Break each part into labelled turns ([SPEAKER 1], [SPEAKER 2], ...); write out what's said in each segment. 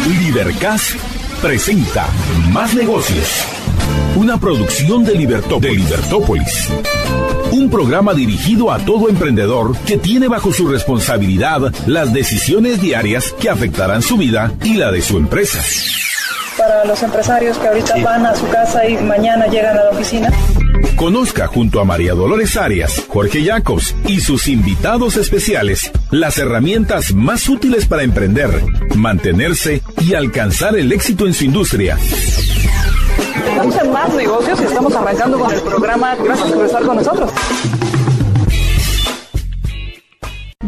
[SPEAKER 1] Libercast presenta Más Negocios, una producción de Libertópolis. Un programa dirigido a todo emprendedor que tiene bajo su responsabilidad las decisiones diarias que afectarán su vida y la de su empresa.
[SPEAKER 2] Para los empresarios que ahorita van a su casa y mañana llegan a la oficina.
[SPEAKER 1] Conozca junto a María Dolores Arias, Jorge Jacobs y sus invitados especiales las herramientas más útiles para emprender, mantenerse y alcanzar el éxito en su industria.
[SPEAKER 2] Estamos en Más Negocios y estamos arrancando con el programa. Gracias por estar con nosotros.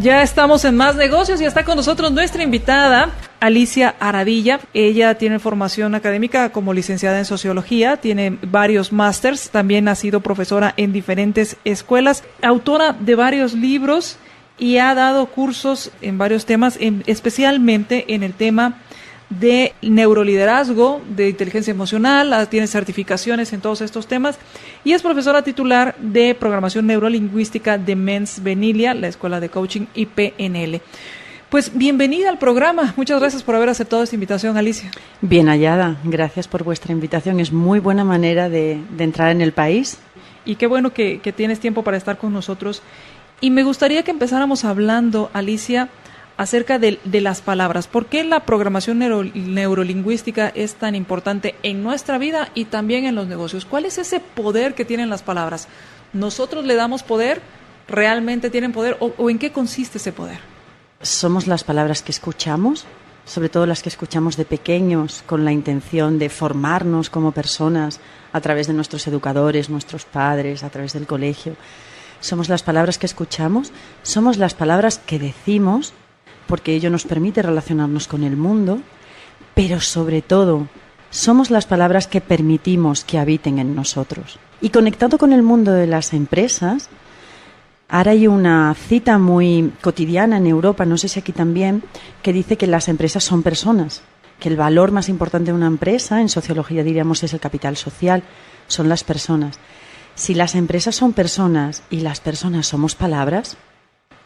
[SPEAKER 2] Ya estamos en Más Negocios y está con nosotros nuestra invitada, Alicia Aradilla. Ella tiene formación académica como licenciada en Sociología, tiene varios másters, también ha sido profesora en diferentes escuelas, autora de varios libros y ha dado cursos en varios temas, especialmente en el tema de neuroliderazgo, de inteligencia emocional, tiene certificaciones en todos estos temas y es profesora titular de programación neurolingüística de Mens Venilia, la Escuela de Coaching y PNL. Pues bienvenida al programa, muchas gracias por haber aceptado esta invitación, Alicia.
[SPEAKER 3] Bien hallada, gracias por vuestra invitación, es muy buena manera de entrar en el país.
[SPEAKER 2] Y qué bueno que tienes tiempo para estar con nosotros. Y me gustaría que empezáramos hablando, Alicia, acerca de las palabras. ¿Por qué la programación neurolingüística es tan importante en nuestra vida y también en los negocios? ¿Cuál es ese poder que tienen las palabras? ¿Nosotros le damos poder? ¿Realmente tienen poder? ¿O en qué consiste ese poder?
[SPEAKER 3] Somos las palabras que escuchamos, sobre todo las que escuchamos de pequeños, con la intención de formarnos como personas a través de nuestros educadores, nuestros padres, a través del colegio. Somos las palabras que escuchamos, somos las palabras que decimos, porque ello nos permite relacionarnos con el mundo, pero sobre todo somos las palabras que permitimos que habiten en nosotros. Y conectado con el mundo de las empresas, ahora hay una cita muy cotidiana en Europa, no sé si aquí también, que dice que las empresas son personas, que el valor más importante de una empresa, en sociología diríamos es el capital social, son las personas. Si las empresas son personas y las personas somos palabras,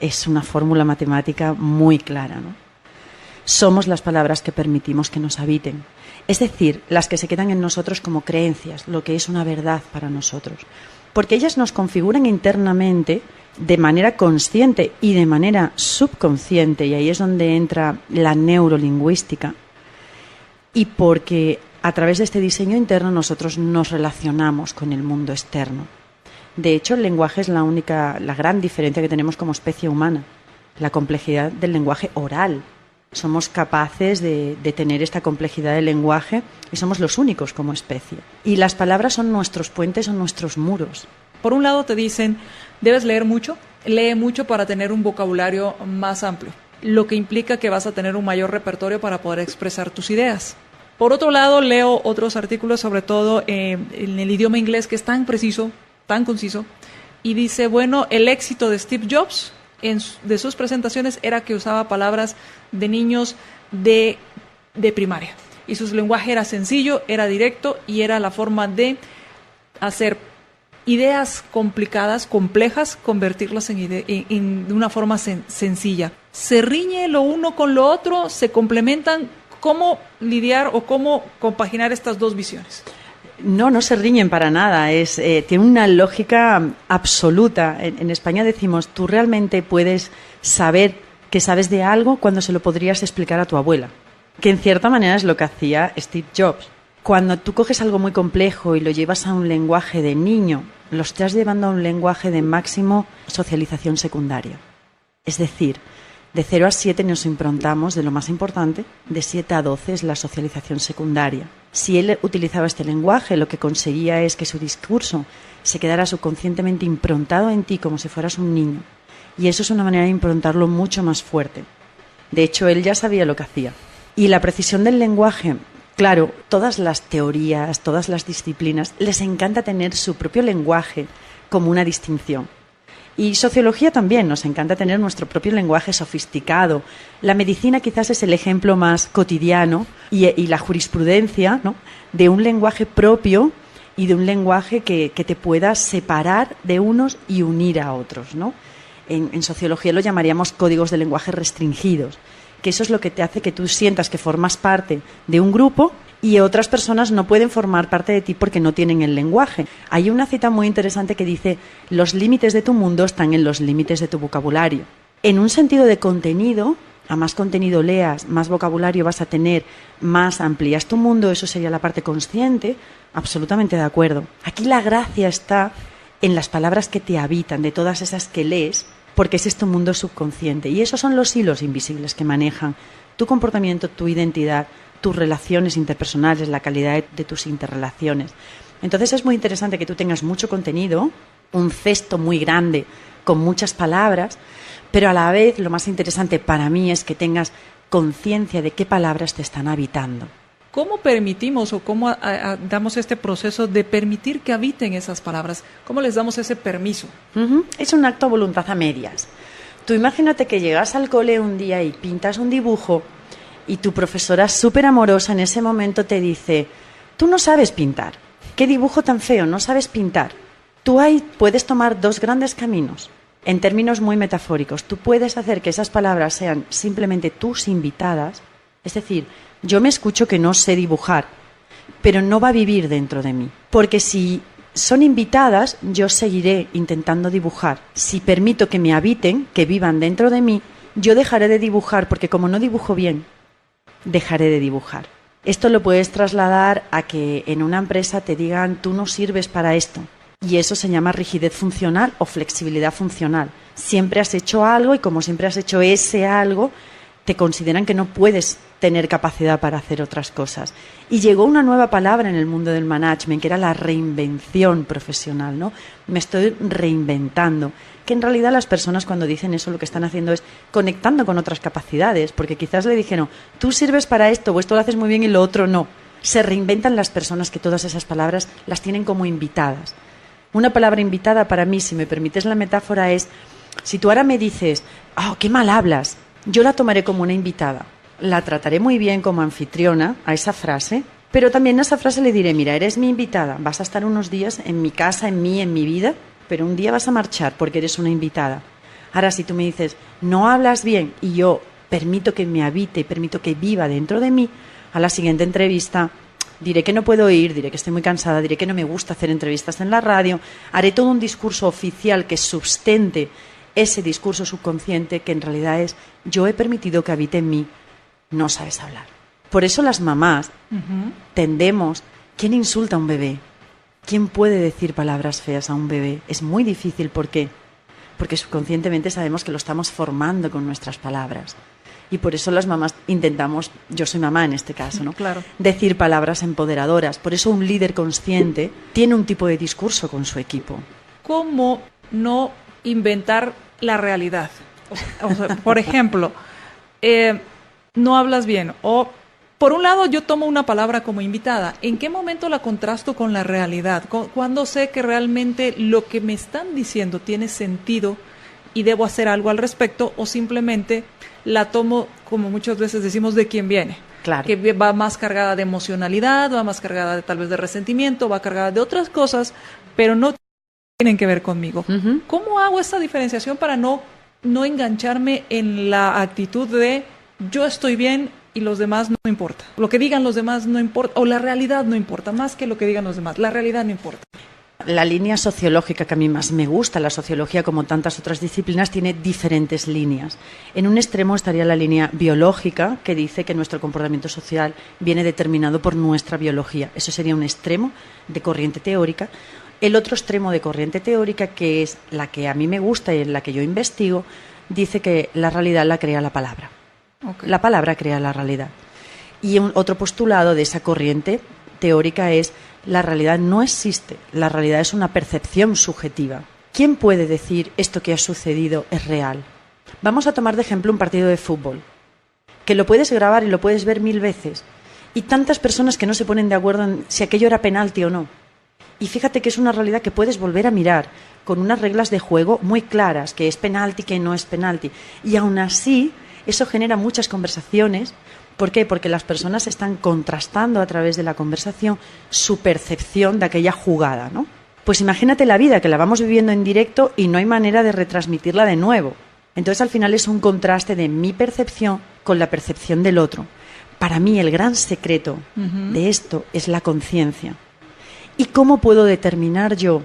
[SPEAKER 3] es una fórmula matemática muy clara, ¿no? Somos las palabras que permitimos que nos habiten, es decir, las que se quedan en nosotros como creencias, lo que es una verdad para nosotros, porque ellas nos configuran internamente de manera consciente y de manera subconsciente, y ahí es donde entra la neurolingüística, y porque a través de este diseño interno nosotros nos relacionamos con el mundo externo. De hecho, el lenguaje es la gran diferencia que tenemos como especie humana, la complejidad del lenguaje oral. Somos capaces de tener esta complejidad del lenguaje y somos los únicos como especie. Y las palabras son nuestros puentes, son nuestros muros.
[SPEAKER 2] Por un lado te dicen, debes leer mucho, lee mucho para tener un vocabulario más amplio, lo que implica que vas a tener un mayor repertorio para poder expresar tus ideas. Por otro lado, leo otros artículos, sobre todo en el idioma inglés, que es tan preciso, tan conciso, y dice, bueno, el éxito de Steve Jobs de sus presentaciones era que usaba palabras de niños de primaria, y su lenguaje era sencillo, era directo, y era la forma de hacer ideas complicadas, complejas, convertirlas en una forma sencilla. ¿Se riñe lo uno con lo otro? ¿Se complementan? ¿Cómo lidiar o cómo compaginar estas dos visiones?
[SPEAKER 3] No se riñen para nada, tiene una lógica absoluta. En España decimos, tú realmente puedes saber que sabes de algo cuando se lo podrías explicar a tu abuela, que en cierta manera es lo que hacía Steve Jobs. Cuando tú coges algo muy complejo y lo llevas a un lenguaje de niño, lo estás llevando a un lenguaje de máximo socialización secundaria. Es decir, de 0 a 7 nos improntamos de lo más importante, de 7 a 12 es la socialización secundaria. Si él utilizaba este lenguaje, lo que conseguía es que su discurso se quedara subconscientemente improntado en ti como si fueras un niño. Y eso es una manera de improntarlo mucho más fuerte. De hecho, él ya sabía lo que hacía. Y la precisión del lenguaje, claro, todas las teorías, todas las disciplinas, les encanta tener su propio lenguaje como una distinción. Y sociología también, nos encanta tener nuestro propio lenguaje sofisticado. La medicina quizás es el ejemplo más cotidiano y la jurisprudencia, ¿no?, de un lenguaje propio y de un lenguaje que te pueda separar de unos y unir a otros, ¿no? En sociología lo llamaríamos códigos de lenguaje restringidos, que eso es lo que te hace que tú sientas que formas parte de un grupo y otras personas no pueden formar parte de ti porque no tienen el lenguaje. Hay una cita muy interesante que dice: los límites de tu mundo están en los límites de tu vocabulario. En un sentido de contenido, a más contenido leas, más vocabulario vas a tener, más amplías tu mundo, eso sería la parte consciente, absolutamente de acuerdo. Aquí la gracia está en las palabras que te habitan, de todas esas que lees, porque ese es tu mundo subconsciente. Y esos son los hilos invisibles que manejan tu comportamiento, tu identidad, tus relaciones interpersonales, la calidad de tus interrelaciones. Entonces es muy interesante que tú tengas mucho contenido, un cesto muy grande con muchas palabras, pero a la vez lo más interesante para mí es que tengas conciencia de qué palabras te están habitando.
[SPEAKER 2] ¿Cómo permitimos o cómo damos este proceso de permitir que habiten esas palabras? ¿Cómo les damos ese permiso?
[SPEAKER 3] Es un acto de voluntad a medias. Tú imagínate que llegas al cole un día y pintas un dibujo y tu profesora súper amorosa en ese momento te dice: tú no sabes pintar, qué dibujo tan feo, no sabes pintar. Tú ahí puedes tomar dos grandes caminos. En términos muy metafóricos, tú puedes hacer que esas palabras sean simplemente tus invitadas, es decir, yo me escucho que no sé dibujar, pero no va a vivir dentro de mí, porque si son invitadas, yo seguiré intentando dibujar. Si permito que me habiten, que vivan dentro de mí, yo dejaré de dibujar, porque como no dibujo bien, dejaré de dibujar. Esto lo puedes trasladar a que en una empresa te digan: tú no sirves para esto. Y eso se llama rigidez funcional o flexibilidad funcional. Siempre has hecho algo y como siempre has hecho ese algo, te consideran que no puedes tener capacidad para hacer otras cosas. Y llegó una nueva palabra en el mundo del management, que era la reinvención profesional, ¿no? Me estoy reinventando. Que en realidad las personas cuando dicen eso lo que están haciendo es conectando con otras capacidades, porque quizás le dijeron: tú sirves para esto, o esto lo haces muy bien y lo otro no. Se reinventan las personas que todas esas palabras las tienen como invitadas. Una palabra invitada para mí, si me permites la metáfora, es: si tú ahora me dices: ¡oh, qué mal hablas!, yo la tomaré como una invitada. La trataré muy bien como anfitriona a esa frase, pero también a esa frase le diré: mira, eres mi invitada, vas a estar unos días en mi casa, en mi vida, pero un día vas a marchar porque eres una invitada. Ahora, si tú me dices: no hablas bien, y yo permito que me habite, permito que viva dentro de mí, a la siguiente entrevista diré que no puedo ir, diré que estoy muy cansada, diré que no me gusta hacer entrevistas en la radio, haré todo un discurso oficial que sustente ese discurso subconsciente que en realidad es: yo he permitido que habite en mí, no sabes hablar. Por eso las mamás tendemos... ¿Quién insulta a un bebé? ¿Quién puede decir palabras feas a un bebé? Es muy difícil. ¿Por qué? Porque subconscientemente sabemos que lo estamos formando con nuestras palabras. Y por eso las mamás intentamos, yo soy mamá en este caso, ¿no?
[SPEAKER 2] Claro.
[SPEAKER 3] Decir palabras empoderadoras. Por eso un líder consciente tiene un tipo de discurso con su equipo.
[SPEAKER 2] ¿Cómo no inventar la realidad? O sea, por ejemplo, no hablas bien. O, por un lado, yo tomo una palabra como invitada. ¿En qué momento la contrasto con la realidad? ¿Cuándo sé que realmente lo que me están diciendo tiene sentido y debo hacer algo al respecto? O simplemente la tomo, como muchas veces decimos, de quien viene.
[SPEAKER 3] Claro.
[SPEAKER 2] Que va más cargada de emocionalidad, va más cargada de, tal vez de resentimiento, va cargada de otras cosas, pero no tienen que ver conmigo. ¿Cómo hago esta diferenciación para no engancharme en la actitud de yo estoy bien y los demás no importa? Lo que digan los demás no importa, o la realidad no importa, más que lo que digan los demás, la realidad no importa.
[SPEAKER 3] La línea sociológica que a mí más me gusta, la sociología como tantas otras disciplinas, tiene diferentes líneas. En un extremo estaría la línea biológica, que dice que nuestro comportamiento social viene determinado por nuestra biología. Eso sería un extremo de corriente teórica. El otro extremo de corriente teórica, que es la que a mí me gusta y en la que yo investigo, dice que la realidad la crea la palabra. Okay. La palabra crea la realidad. Y otro postulado de esa corriente teórica es: la realidad no existe, la realidad es una percepción subjetiva. ¿Quién puede decir esto que ha sucedido es real? Vamos a tomar de ejemplo un partido de fútbol, que lo puedes grabar y lo puedes ver 1000 veces, y tantas personas que no se ponen de acuerdo en si aquello era penalti o no. Y fíjate que es una realidad que puedes volver a mirar con unas reglas de juego muy claras, que es penalti, que no es penalti. Y aún así, eso genera muchas conversaciones. ¿Por qué? Porque las personas están contrastando a través de la conversación su percepción de aquella jugada, ¿no? Pues imagínate la vida, que la vamos viviendo en directo y no hay manera de retransmitirla de nuevo. Entonces, al final es un contraste de mi percepción con la percepción del otro. Para mí el gran secreto de esto es la conciencia. ¿Y cómo puedo determinar yo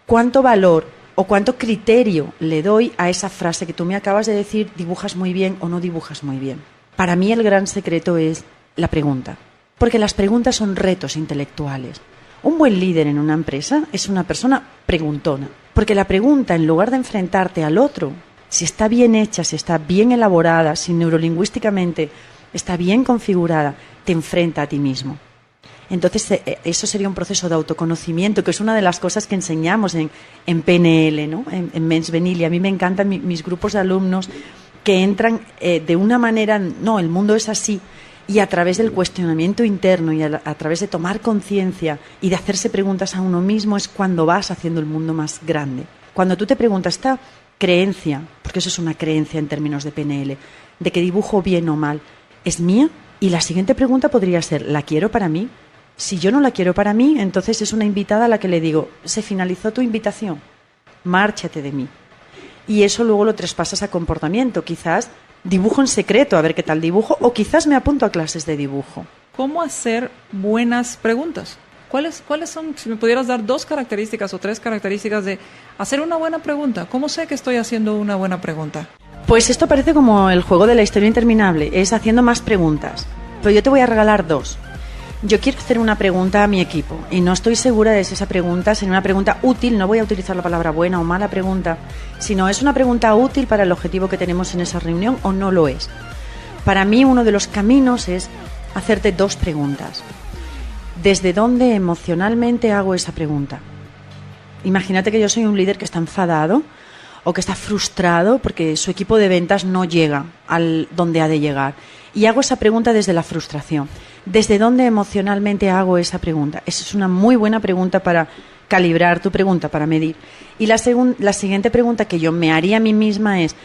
[SPEAKER 3] cuánto valor o cuánto criterio le doy a esa frase que tú me acabas de decir, dibujas muy bien o no dibujas muy bien? Para mí el gran secreto es la pregunta, porque las preguntas son retos intelectuales. Un buen líder en una empresa es una persona preguntona, porque la pregunta, en lugar de enfrentarte al otro, si está bien hecha, si está bien elaborada, si neurolingüísticamente está bien configurada, te enfrenta a ti mismo. Entonces, eso sería un proceso de autoconocimiento, que es una de las cosas que enseñamos en PNL, ¿no? En Mens Venili. A mí me encantan mis grupos de alumnos que entran de una manera, no, el mundo es así, y a través del cuestionamiento interno y a través de tomar conciencia y de hacerse preguntas a uno mismo es cuando vas haciendo el mundo más grande. Cuando tú te preguntas esta creencia, porque eso es una creencia en términos de PNL, de que dibujo bien o mal, ¿es mía? Y la siguiente pregunta podría ser, ¿la quiero para mí? Si yo no la quiero para mí, entonces es una invitada a la que le digo, se finalizó tu invitación, márchate de mí. Y eso luego lo traspasas a comportamiento. Quizás dibujo en secreto a ver qué tal dibujo, o quizás me apunto a clases de dibujo.
[SPEAKER 2] ¿Cómo hacer buenas preguntas? ¿Cuáles son, si me pudieras dar 2 características o 3 características de hacer una buena pregunta? ¿Cómo sé que estoy haciendo una buena pregunta?
[SPEAKER 3] Pues esto parece como el juego de la historia interminable, es haciendo más preguntas. Pero yo te voy a regalar 2. Yo quiero hacer una pregunta a mi equipo y no estoy segura de si esa pregunta será una pregunta útil, no voy a utilizar la palabra buena o mala pregunta, sino es una pregunta útil para el objetivo que tenemos en esa reunión o no lo es. Para mí uno de los caminos es hacerte 2 preguntas. ¿Desde dónde emocionalmente hago esa pregunta? Imagínate que yo soy un líder que está enfadado o que está frustrado porque su equipo de ventas no llega al donde ha de llegar. Y hago esa pregunta desde la frustración. ¿Desde dónde emocionalmente hago esa pregunta? Esa es una muy buena pregunta para calibrar tu pregunta, para medir. Y la siguiente pregunta que yo me haría a mí misma es,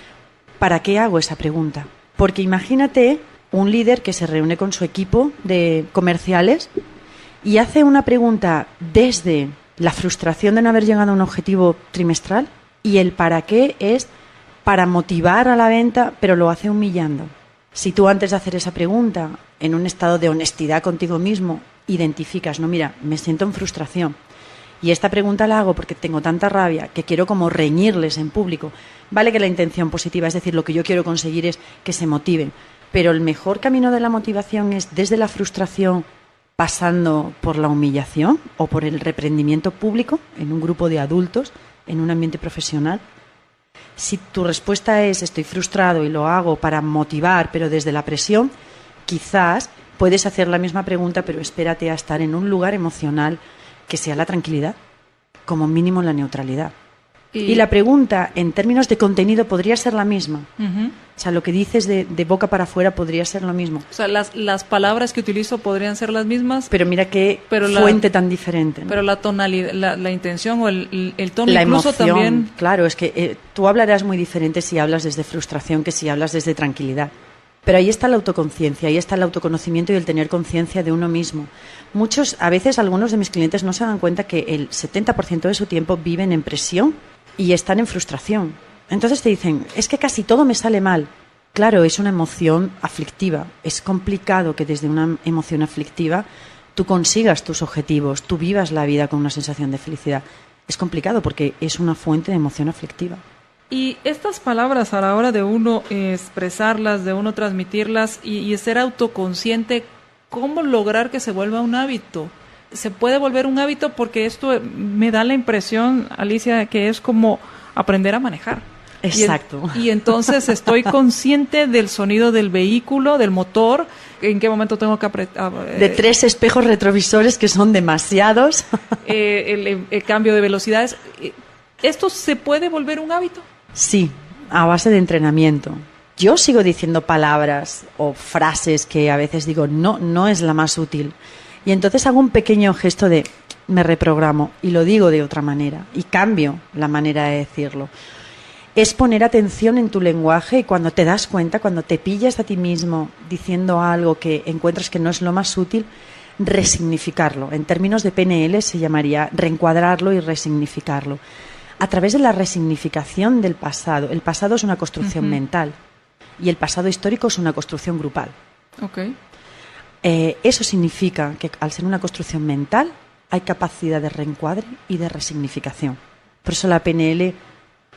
[SPEAKER 3] ¿para qué hago esa pregunta? Porque imagínate un líder que se reúne con su equipo de comerciales y hace una pregunta desde la frustración de no haber llegado a un objetivo trimestral, y el para qué es para motivar a la venta, pero lo hace humillando. Si tú antes de hacer esa pregunta, en un estado de honestidad contigo mismo, identificas, no, mira, me siento en frustración y esta pregunta la hago porque tengo tanta rabia que quiero como reñirles en público. Vale que la intención positiva, es decir, lo que yo quiero conseguir es que se motiven, pero el mejor camino de la motivación es desde la frustración, pasando por la humillación o por el reprendimiento público en un grupo de adultos, en un ambiente profesional. Si tu respuesta es estoy frustrado y lo hago para motivar, pero desde la presión, quizás puedes hacer la misma pregunta, pero espérate a estar en un lugar emocional que sea la tranquilidad, como mínimo la neutralidad. Y la pregunta, en términos de contenido, podría ser la misma. O sea, lo que dices de boca para afuera podría ser lo mismo.
[SPEAKER 2] O sea, las palabras que utilizo podrían ser las mismas.
[SPEAKER 3] Pero mira qué fuente tan diferente, ¿no?
[SPEAKER 2] Pero la tonalidad, la intención o el tono,
[SPEAKER 3] la
[SPEAKER 2] incluso
[SPEAKER 3] emoción,
[SPEAKER 2] también.
[SPEAKER 3] Claro, es que tú hablarás muy diferente si hablas desde frustración que si hablas desde tranquilidad. Pero ahí está la autoconciencia, ahí está el autoconocimiento y el tener conciencia de uno mismo. A veces algunos de mis clientes no se dan cuenta que el 70% de su tiempo viven en presión y están en frustración. Entonces te dicen, es que casi todo me sale mal. Claro, es una emoción aflictiva. Es complicado que desde una emoción aflictiva tú consigas tus objetivos, tú vivas la vida con una sensación de felicidad. Es complicado porque es una fuente de emoción aflictiva.
[SPEAKER 2] Y estas palabras a la hora de uno expresarlas, de uno transmitirlas y ser autoconsciente, ¿cómo lograr que se vuelva un hábito? Se puede volver un hábito porque esto me da la impresión, Alicia, que es como aprender a manejar.
[SPEAKER 3] Exacto.
[SPEAKER 2] Y entonces estoy consciente del sonido del vehículo, del motor, en qué momento tengo que apretar.
[SPEAKER 3] De 3 espejos retrovisores que son demasiados.
[SPEAKER 2] El cambio de velocidades. ¿Esto se puede volver un hábito?
[SPEAKER 3] Sí, a base de entrenamiento. Yo sigo diciendo palabras o frases que a veces digo, no es la más útil. Y entonces hago un pequeño gesto de me reprogramo y lo digo de otra manera y cambio la manera de decirlo. Es poner atención en tu lenguaje y cuando te das cuenta, cuando te pillas a ti mismo diciendo algo que encuentras que no es lo más útil, resignificarlo. En términos de PNL se llamaría reencuadrarlo y resignificarlo. A través de la resignificación del pasado. El pasado es una construcción mental. y el pasado histórico es una construcción grupal.
[SPEAKER 2] Okay.
[SPEAKER 3] Eso significa que al ser una construcción mental hay capacidad de reencuadre y de resignificación. Por eso la PNL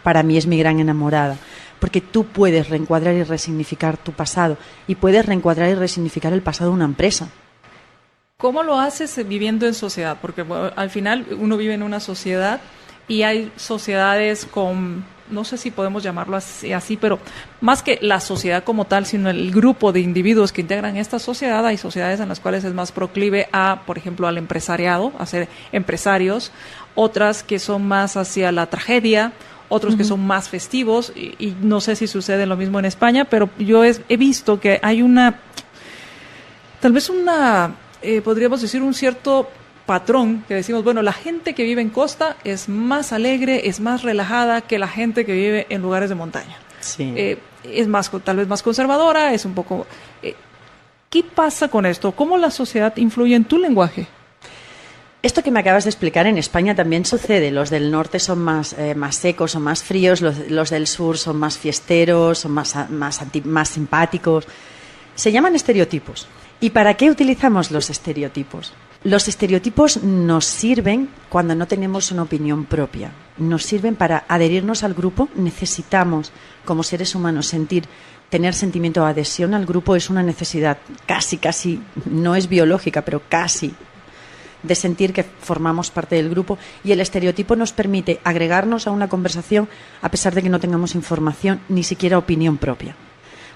[SPEAKER 3] para mí es mi gran enamorada, porque tú puedes reencuadrar y resignificar tu pasado y puedes reencuadrar y resignificar el pasado de una empresa.
[SPEAKER 2] ¿Cómo lo haces viviendo en sociedad? Porque bueno, al final uno vive en una sociedad y hay sociedades con, no sé si podemos llamarlo así, pero más que la sociedad como tal, sino el grupo de individuos que integran esta sociedad, hay sociedades en las cuales es más proclive a, por ejemplo, al empresariado, a ser empresarios, otras que son más hacia la tragedia, otros que son más festivos, y no sé si sucede lo mismo en España, pero yo he visto que hay podríamos decir un cierto patrón que decimos, bueno, la gente que vive en costa es más alegre, es más relajada que la gente que vive en lugares de montaña.
[SPEAKER 3] Sí.
[SPEAKER 2] Es tal vez más conservadora, es un poco... ¿Qué pasa con esto? ¿Cómo la sociedad influye en tu lenguaje?
[SPEAKER 3] Esto que me acabas de explicar en España también sucede. Los del norte son más secos, son más fríos, los del sur son más fiesteros, son más simpáticos. Se llaman estereotipos. ¿Y para qué utilizamos los estereotipos? Los estereotipos nos sirven cuando no tenemos una opinión propia. Nos sirven para adherirnos al grupo. Necesitamos, como seres humanos, tener sentimiento de adhesión al grupo. Es una necesidad casi, no es biológica, pero casi, de sentir que formamos parte del grupo, y el estereotipo nos permite agregarnos a una conversación a pesar de que no tengamos información, ni siquiera opinión propia.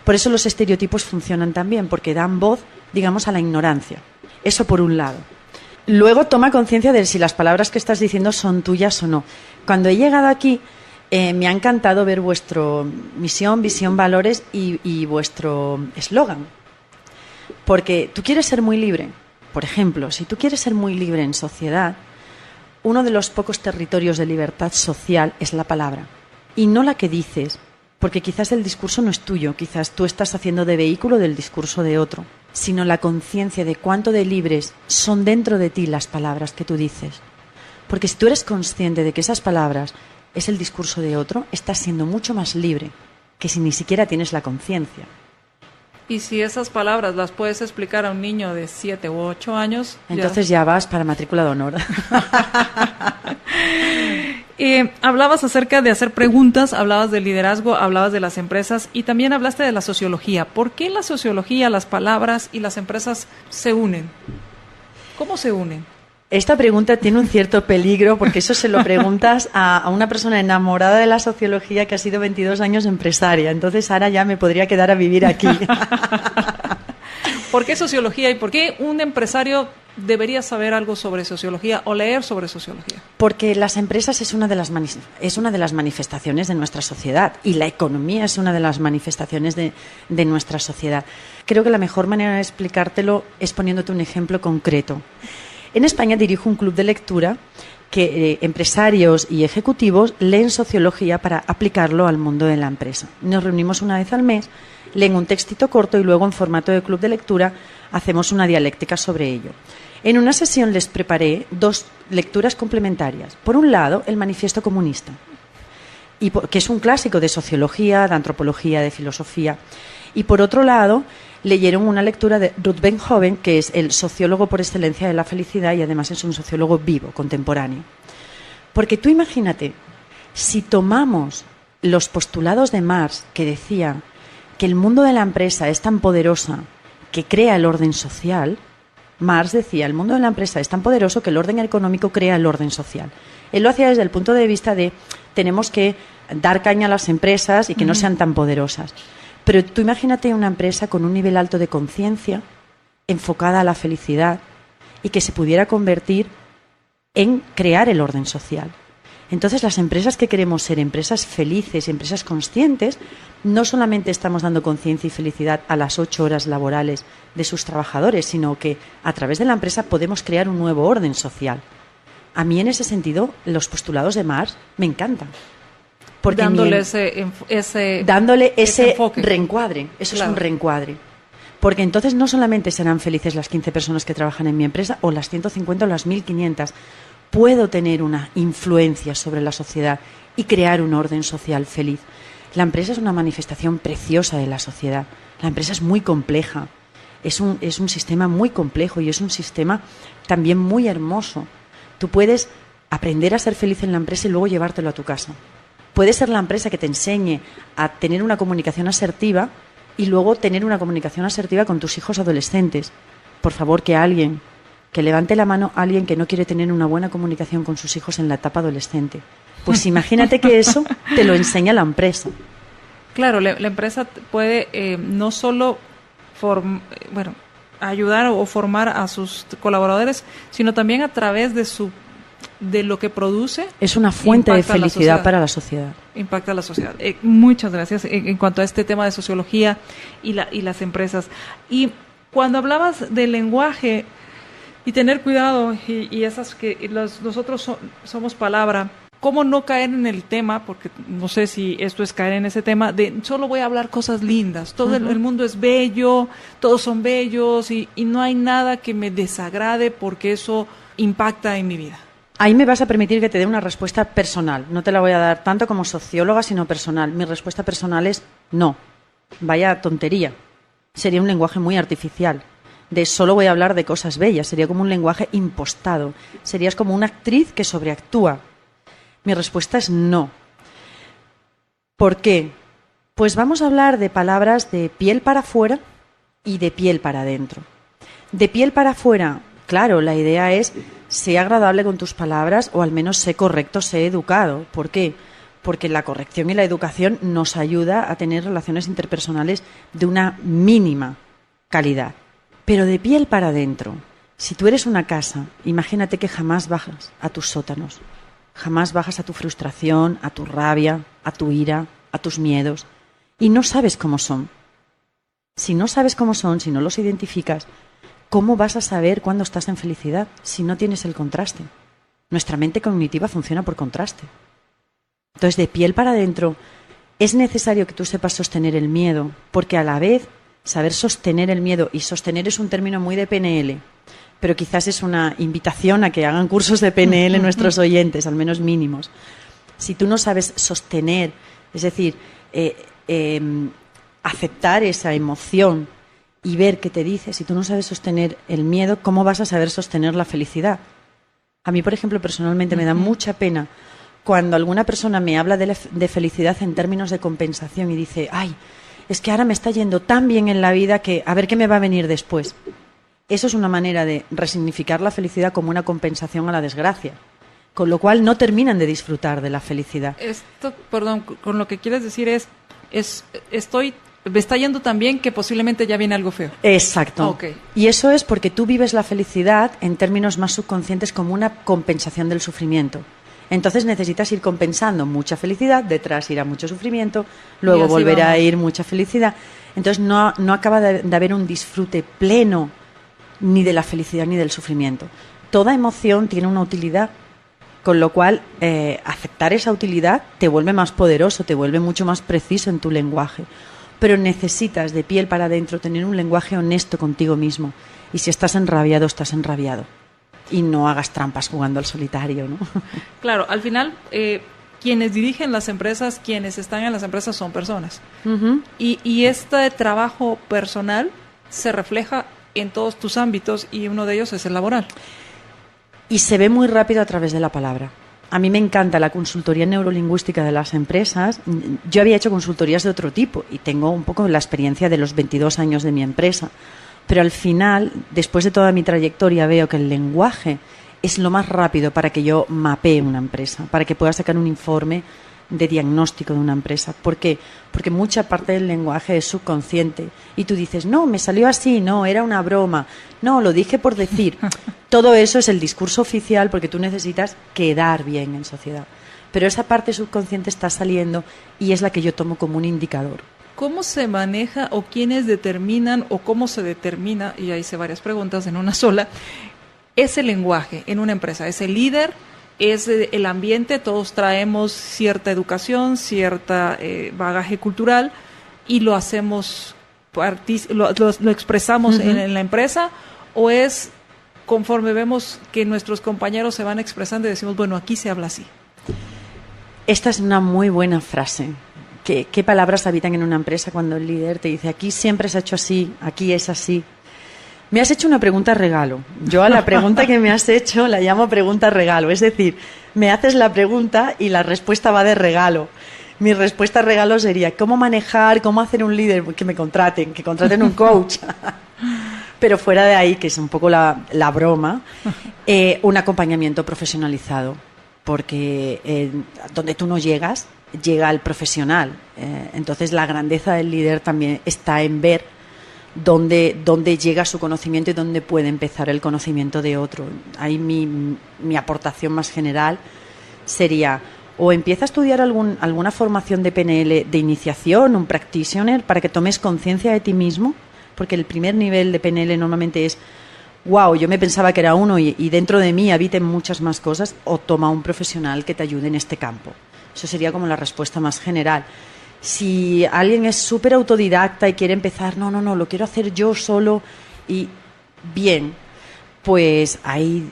[SPEAKER 3] Por eso los estereotipos funcionan tan bien, porque dan voz, digamos, a la ignorancia. Eso por un lado. Luego toma conciencia de si las palabras que estás diciendo son tuyas o no. Cuando he llegado aquí, me ha encantado ver vuestro misión, visión, valores y vuestro eslogan. Porque tú quieres ser muy libre. Por ejemplo, si tú quieres ser muy libre en sociedad, uno de los pocos territorios de libertad social es la palabra. Y no la que dices, porque quizás el discurso no es tuyo, quizás tú estás haciendo de vehículo del discurso de otro, sino la conciencia de cuánto de libres son dentro de ti las palabras que tú dices. Porque si tú eres consciente de que esas palabras es el discurso de otro, estás siendo mucho más libre que si ni siquiera tienes la conciencia.
[SPEAKER 2] Y si esas palabras las puedes explicar a un niño de 7 u 8 años...
[SPEAKER 3] Entonces ya vas para matrícula de honor.
[SPEAKER 2] Hablabas acerca de hacer preguntas, hablabas del liderazgo, hablabas de las empresas y también hablaste de la sociología. ¿Por qué la sociología, las palabras y las empresas se unen? ¿Cómo se unen?
[SPEAKER 3] Esta pregunta tiene un cierto peligro porque eso se lo preguntas a una persona enamorada de la sociología que ha sido 22 años empresaria. Entonces ahora ya me podría quedar a vivir aquí.
[SPEAKER 2] ¿Por qué sociología y por qué un empresario debería saber algo sobre sociología o leer sobre sociología?
[SPEAKER 3] Porque las empresas es una de las manifestaciones de nuestra sociedad y la economía es una de las manifestaciones de nuestra sociedad. Creo que la mejor manera de explicártelo es poniéndote un ejemplo concreto. En España dirijo un club de lectura que empresarios y ejecutivos leen sociología para aplicarlo al mundo de la empresa. Nos reunimos una vez al mes, leen un textito corto y luego en formato de club de lectura hacemos una dialéctica sobre ello. En una sesión les preparé 2 lecturas complementarias. Por un lado, el Manifiesto Comunista, que es un clásico de sociología, de antropología, de filosofía. Y por otro lado, leyeron una lectura de Ruth Benhoven, que es el sociólogo por excelencia de la felicidad y además es un sociólogo vivo, contemporáneo. Porque tú imagínate, si tomamos los postulados de Marx, que decía que el mundo de la empresa es tan poderosa que crea el orden social, Marx decía, el mundo de la empresa es tan poderoso que el orden económico crea el orden social. Él lo hacía desde el punto de vista de tenemos que dar caña a las empresas y que no sean tan poderosas. Pero tú imagínate una empresa con un nivel alto de conciencia, enfocada a la felicidad y que se pudiera convertir en crear el orden social. Entonces, las empresas que queremos ser empresas felices, empresas conscientes, no solamente estamos dando conciencia y felicidad a las 8 horas laborales de sus trabajadores, sino que a través de la empresa podemos crear un nuevo orden social. A mí, en ese sentido, los postulados de Marx me encantan. Porque
[SPEAKER 2] dándole ese enfoque.
[SPEAKER 3] Reencuadre, eso claro. Es un reencuadre. Porque entonces no solamente serán felices las 15 personas que trabajan en mi empresa o las 150 o las 1500. Puedo tener una influencia sobre la sociedad y crear un orden social feliz. La empresa es una manifestación preciosa de la sociedad. La empresa es muy compleja. Es un sistema muy complejo y es un sistema también muy hermoso. Tú puedes aprender a ser feliz en la empresa y luego llevártelo a tu casa. Puede ser la empresa que te enseñe a tener una comunicación asertiva y luego tener una comunicación asertiva con tus hijos adolescentes. Por favor, que levante la mano alguien que no quiere tener una buena comunicación con sus hijos en la etapa adolescente. Pues imagínate que eso te lo enseña la empresa.
[SPEAKER 2] Claro, la empresa puede no solo ayudar o formar a sus colaboradores, sino también a través de lo que produce.
[SPEAKER 3] Es una fuente de felicidad para la sociedad.
[SPEAKER 2] Impacta a la sociedad. Muchas gracias en cuanto a este tema de sociología y las empresas. Y cuando hablabas del lenguaje y tener cuidado y esas que nosotros somos palabra, ¿cómo no caer en el tema? Porque no sé si esto es caer en ese tema de solo voy a hablar cosas lindas. Todo el mundo es bello, todos son bellos y no hay nada que me desagrade porque eso impacta en mi vida.
[SPEAKER 3] Ahí me vas a permitir que te dé una respuesta personal. No te la voy a dar tanto como socióloga, sino personal. Mi respuesta personal es no. Vaya tontería. Sería un lenguaje muy artificial. De solo voy a hablar de cosas bellas. Sería como un lenguaje impostado. Serías como una actriz que sobreactúa. Mi respuesta es no. ¿Por qué? Pues vamos a hablar de palabras de piel para afuera y de piel para adentro. De piel para afuera, claro, la idea es sé agradable con tus palabras o al menos sé correcto, sé educado. ¿Por qué? Porque la corrección y la educación nos ayuda a tener relaciones interpersonales de una mínima calidad. Pero de piel para adentro, si tú eres una casa, imagínate que jamás bajas a tus sótanos. Jamás bajas a tu frustración, a tu rabia, a tu ira, a tus miedos. Y no sabes cómo son. Si no sabes cómo son, si no los identificas, ¿cómo vas a saber cuándo estás en felicidad si no tienes el contraste? Nuestra mente cognitiva funciona por contraste. Entonces, de piel para adentro, es necesario que tú sepas sostener el miedo, porque a la vez, saber sostener el miedo, y sostener es un término muy de PNL, pero quizás es una invitación a que hagan cursos de PNL nuestros oyentes, al menos mínimos. Si tú no sabes sostener, es decir, aceptar esa emoción y ver qué te dice, si tú no sabes sostener el miedo, ¿cómo vas a saber sostener la felicidad? A mí, por ejemplo, personalmente me da mucha pena cuando alguna persona me habla de felicidad en términos de compensación y dice, ay, es que ahora me está yendo tan bien en la vida que a ver qué me va a venir después. Eso es una manera de resignificar la felicidad como una compensación a la desgracia, con lo cual no terminan de disfrutar de la felicidad.
[SPEAKER 2] Esto, perdón, con lo que quieres decir me está yendo tan bien que posiblemente ya viene algo feo.
[SPEAKER 3] Exacto.
[SPEAKER 2] Okay.
[SPEAKER 3] Y eso es porque tú vives la felicidad en términos más subconscientes como una compensación del sufrimiento. Entonces necesitas ir compensando mucha felicidad, detrás irá mucho sufrimiento, luego volverá a ir mucha felicidad. Entonces no acaba de haber un disfrute pleno ni de la felicidad ni del sufrimiento. Toda emoción tiene una utilidad, con lo cual aceptar esa utilidad te vuelve más poderoso, te vuelve mucho más preciso en tu lenguaje. Pero necesitas de piel para adentro tener un lenguaje honesto contigo mismo. Y si estás enrabiado, estás enrabiado. Y no hagas trampas jugando al solitario, ¿no?
[SPEAKER 2] Claro, al final, quienes dirigen las empresas, quienes están en las empresas son personas.
[SPEAKER 3] Uh-huh.
[SPEAKER 2] Y este trabajo personal se refleja en todos tus ámbitos y uno de ellos es el laboral.
[SPEAKER 3] Y se ve muy rápido a través de la palabra. A mí me encanta la consultoría neurolingüística de las empresas. Yo había hecho consultorías de otro tipo y tengo un poco la experiencia de los 22 años de mi empresa. Pero al final, después de toda mi trayectoria, veo que el lenguaje es lo más rápido para que yo mapee una empresa, para que pueda sacar un informe de diagnóstico de una empresa. ¿Por qué? Porque mucha parte del lenguaje es subconsciente. Y tú dices, no, me salió así, no, era una broma, no, lo dije por decir. Todo eso es el discurso oficial porque tú necesitas quedar bien en sociedad. Pero esa parte subconsciente está saliendo y es la que yo tomo como un indicador.
[SPEAKER 2] ¿Cómo se maneja o quiénes determinan o cómo se determina, y ahí hice varias preguntas en una sola, ese lenguaje en una empresa? ¿Es el líder? ¿Es el ambiente? Todos traemos cierta educación, cierta bagaje cultural y lo hacemos, lo expresamos en la empresa, ¿o es conforme vemos que nuestros compañeros se van expresando y decimos, bueno, aquí se habla así?
[SPEAKER 3] Esta es una muy buena frase, ¿Qué palabras habitan en una empresa cuando el líder te dice aquí siempre se ha hecho así, aquí es así? Me has hecho una pregunta regalo. Yo a la pregunta que me has hecho la llamo pregunta regalo. Es decir, me haces la pregunta y la respuesta va de regalo. Mi respuesta regalo sería ¿cómo manejar, cómo hacer un líder? Que me contraten, que contraten un coach. Pero fuera de ahí, que es un poco la broma, un acompañamiento profesionalizado. Porque donde tú no llegas, llega el profesional. Entonces la grandeza del líder también está en ver dónde llega su conocimiento y dónde puede empezar el conocimiento de otro. Ahí mi aportación más general sería o empieza a estudiar alguna formación de PNL de iniciación, un practitioner, para que tomes conciencia de ti mismo, porque el primer nivel de PNL normalmente es wow, yo me pensaba que era uno y dentro de mí habiten muchas más cosas, o toma un profesional que te ayude en este campo. Eso sería como la respuesta más general. Si alguien es súper autodidacta y quiere empezar, no, lo quiero hacer yo solo y bien, pues hay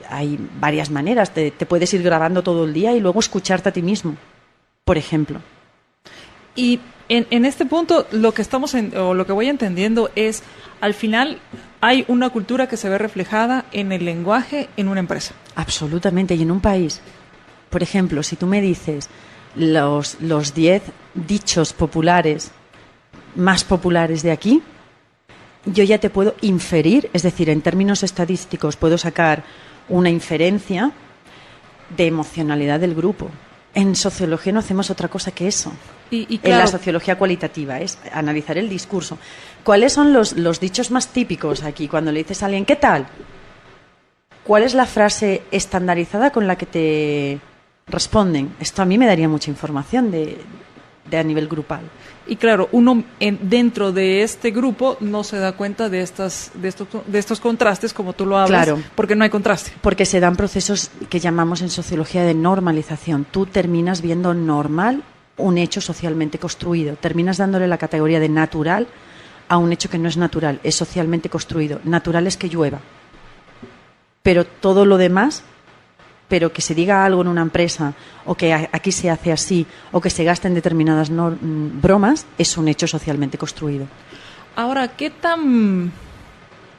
[SPEAKER 3] varias maneras. Te puedes ir grabando todo el día y luego escucharte a ti mismo, por ejemplo.
[SPEAKER 2] Y en este punto lo que voy entendiendo es, al final hay una cultura que se ve reflejada en el lenguaje en una empresa.
[SPEAKER 3] Absolutamente, y en un país. Por ejemplo, si tú me dices los 10 dichos populares más populares de aquí, yo ya te puedo inferir, es decir, en términos estadísticos puedo sacar una inferencia de emocionalidad del grupo. En sociología no hacemos otra cosa que eso. Y claro, en la sociología cualitativa es analizar el discurso. ¿Cuáles son los dichos más típicos aquí? Cuando le dices a alguien, ¿qué tal? ¿Cuál es la frase estandarizada con la que te responden? Esto a mí me daría mucha información de a nivel grupal.
[SPEAKER 2] Y claro, uno dentro de este grupo no se da cuenta de estos contrastes, como tú lo hablas, claro, porque no hay contraste.
[SPEAKER 3] Porque se dan procesos que llamamos en sociología de normalización. Tú terminas viendo normal un hecho socialmente construido. Terminas dándole la categoría de natural a un hecho que no es natural, es socialmente construido. Natural es que llueva. Pero todo lo demás, pero que se diga algo en una empresa o que aquí se hace así o que se gasten determinadas bromas, es un hecho socialmente construido.
[SPEAKER 2] Ahora, ¿qué tan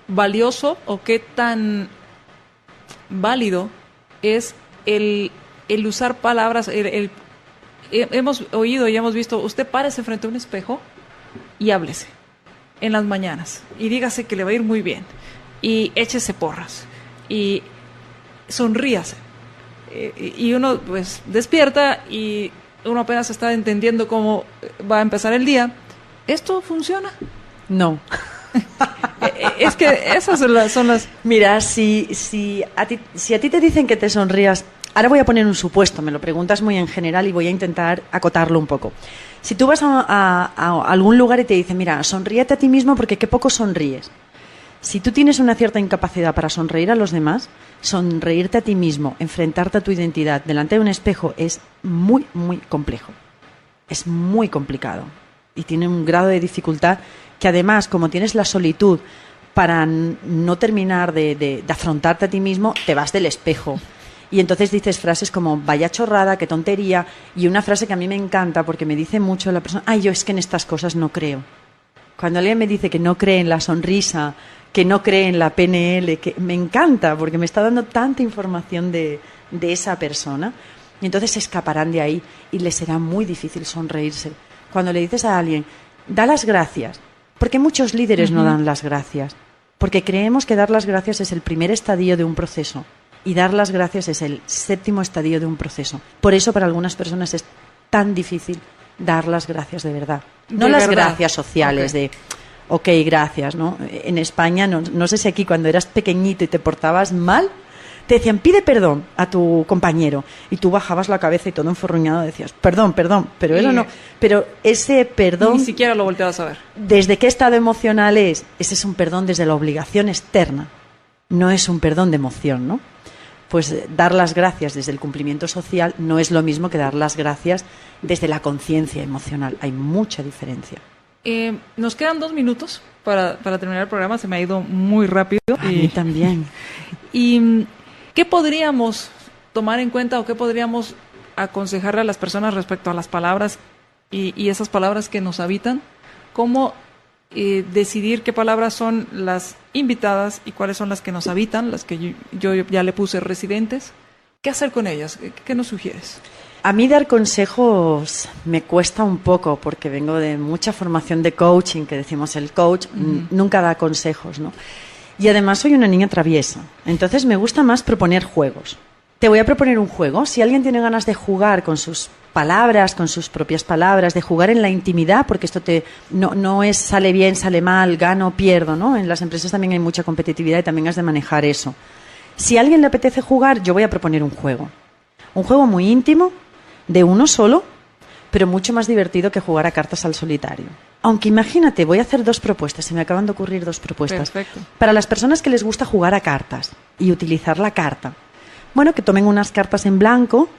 [SPEAKER 2] valioso o qué tan válido es el usar palabras? Hemos oído y hemos visto, usted párese frente a un espejo y háblese en las mañanas y dígase que le va a ir muy bien y échese porras y sonríase. Y uno pues despierta y uno apenas está entendiendo cómo va a empezar el día. ¿Esto funciona?
[SPEAKER 3] No.
[SPEAKER 2] Es que esas son las...
[SPEAKER 3] Mira, si a ti te dicen que te sonrías, ahora voy a poner un supuesto, me lo preguntas muy en general y voy a intentar acotarlo un poco. Si tú vas a algún lugar y te dicen, mira, sonríete a ti mismo porque qué poco sonríes. Si tú tienes una cierta incapacidad para sonreír a los demás, sonreírte a ti mismo, enfrentarte a tu identidad delante de un espejo es muy, muy complejo. Es muy complicado y tiene un grado de dificultad que además, como tienes la solitud para no terminar de afrontarte a ti mismo, te vas del espejo. Y entonces dices frases como vaya chorrada, qué tontería, y una frase que a mí me encanta porque me dice mucho la persona, ay, yo es que en estas cosas no creo. Cuando alguien me dice que no cree en la sonrisa, que no cree en la PNL, que me encanta porque me está dando tanta información de esa persona, y entonces se escaparán de ahí y les será muy difícil sonreírse. Cuando le dices a alguien, da las gracias, porque muchos líderes no dan las gracias, porque creemos que dar las gracias es el primer estadio de un proceso y dar las gracias es el 7º estadio de un proceso. Por eso para algunas personas es tan difícil dar las gracias de verdad. No las gracias sociales de ok, gracias, ¿no? En España, no sé si aquí cuando eras pequeñito y te portabas mal, te decían pide perdón a tu compañero y tú bajabas la cabeza y todo enforruñado decías perdón, pero eso no. Pero ese perdón...
[SPEAKER 2] Ni siquiera lo volteabas a ver.
[SPEAKER 3] ¿Desde qué estado emocional es? Ese es un perdón desde la obligación externa, no es un perdón de emoción, ¿no? Pues dar las gracias desde el cumplimiento social no es lo mismo que dar las gracias desde la conciencia emocional. Hay mucha diferencia.
[SPEAKER 2] Nos quedan 2 minutos para terminar el programa. Se me ha ido muy rápido.
[SPEAKER 3] A mí también.
[SPEAKER 2] ¿Y qué podríamos tomar en cuenta o qué podríamos aconsejarle a las personas respecto a las palabras y esas palabras que nos habitan, cómo decidir qué palabras son las invitadas y cuáles son las que nos habitan, las que yo ya le puse residentes. ¿Qué hacer con ellas? ¿Qué nos sugieres?
[SPEAKER 3] A mí dar consejos me cuesta un poco porque vengo de mucha formación de coaching, que decimos el coach nunca da consejos, ¿no? Y además soy una niña traviesa, entonces me gusta más proponer juegos. Te voy a proponer un juego. Si alguien tiene ganas de jugar con sus palabras, con sus propias palabras, de jugar en la intimidad, porque esto no es sale bien, sale mal, gano, pierdo, ¿no? En las empresas también hay mucha competitividad y también has de manejar eso. Si a alguien le apetece jugar, yo voy a proponer un juego. Un juego muy íntimo, de uno solo, pero mucho más divertido que jugar a cartas al solitario. Aunque imagínate, voy a hacer 2 propuestas, se me acaban de ocurrir 2 propuestas.
[SPEAKER 2] Perfecto.
[SPEAKER 3] Para las personas que les gusta jugar a cartas y utilizar la carta, bueno, que tomen unas cartas en blanco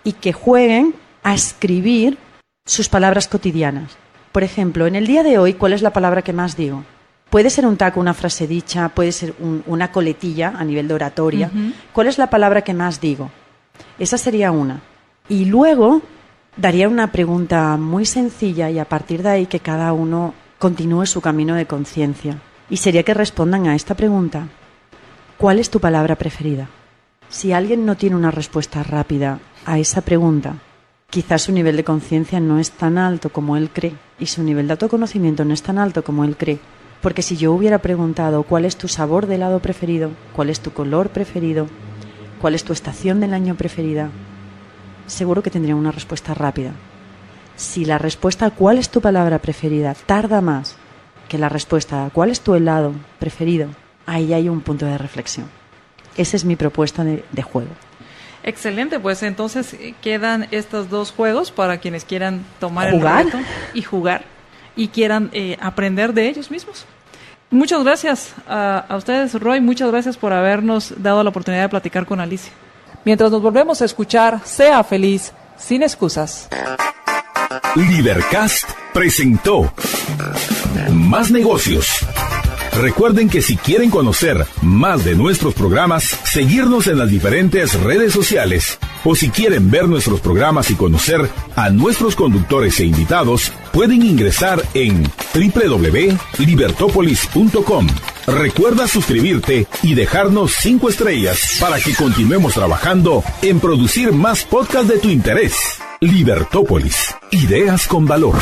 [SPEAKER 3] y que jueguen a escribir sus palabras cotidianas. Por ejemplo, en el día de hoy, ¿cuál es la palabra que más digo? Puede ser un taco, una frase dicha, puede ser una coletilla a nivel de oratoria. ¿Cuál es la palabra que más digo? Esa sería una. Y luego daría una pregunta muy sencilla y a partir de ahí que cada uno continúe su camino de conciencia. Y sería que respondan a esta pregunta. ¿Cuál es tu palabra preferida? Si alguien no tiene una respuesta rápida a esa pregunta, quizás su nivel de conciencia no es tan alto como él cree y su nivel de autoconocimiento no es tan alto como él cree. Porque si yo hubiera preguntado cuál es tu sabor de helado preferido, cuál es tu color preferido, cuál es tu estación del año preferida, seguro que tendría una respuesta rápida. Si la respuesta a cuál es tu palabra preferida tarda más que la respuesta a cuál es tu helado preferido, ahí hay un punto de reflexión. Esa es mi propuesta de juego.
[SPEAKER 2] Excelente, pues entonces quedan estos 2 juegos para quienes quieran tomar
[SPEAKER 3] ¿Jugar?
[SPEAKER 2] el reto y jugar y quieran aprender de ellos mismos. Muchas gracias a ustedes, Roy, muchas gracias por habernos dado la oportunidad de platicar con Alicia. Mientras nos volvemos a escuchar, sea feliz, sin excusas.
[SPEAKER 1] Lidercast presentó Más Negocios. Recuerden que si quieren conocer más de nuestros programas, seguirnos en las diferentes redes sociales, o si quieren ver nuestros programas y conocer a nuestros conductores e invitados, pueden ingresar en www.libertopolis.com. Recuerda suscribirte y dejarnos 5 estrellas para que continuemos trabajando en producir más podcasts de tu interés. Libertópolis, ideas con valor.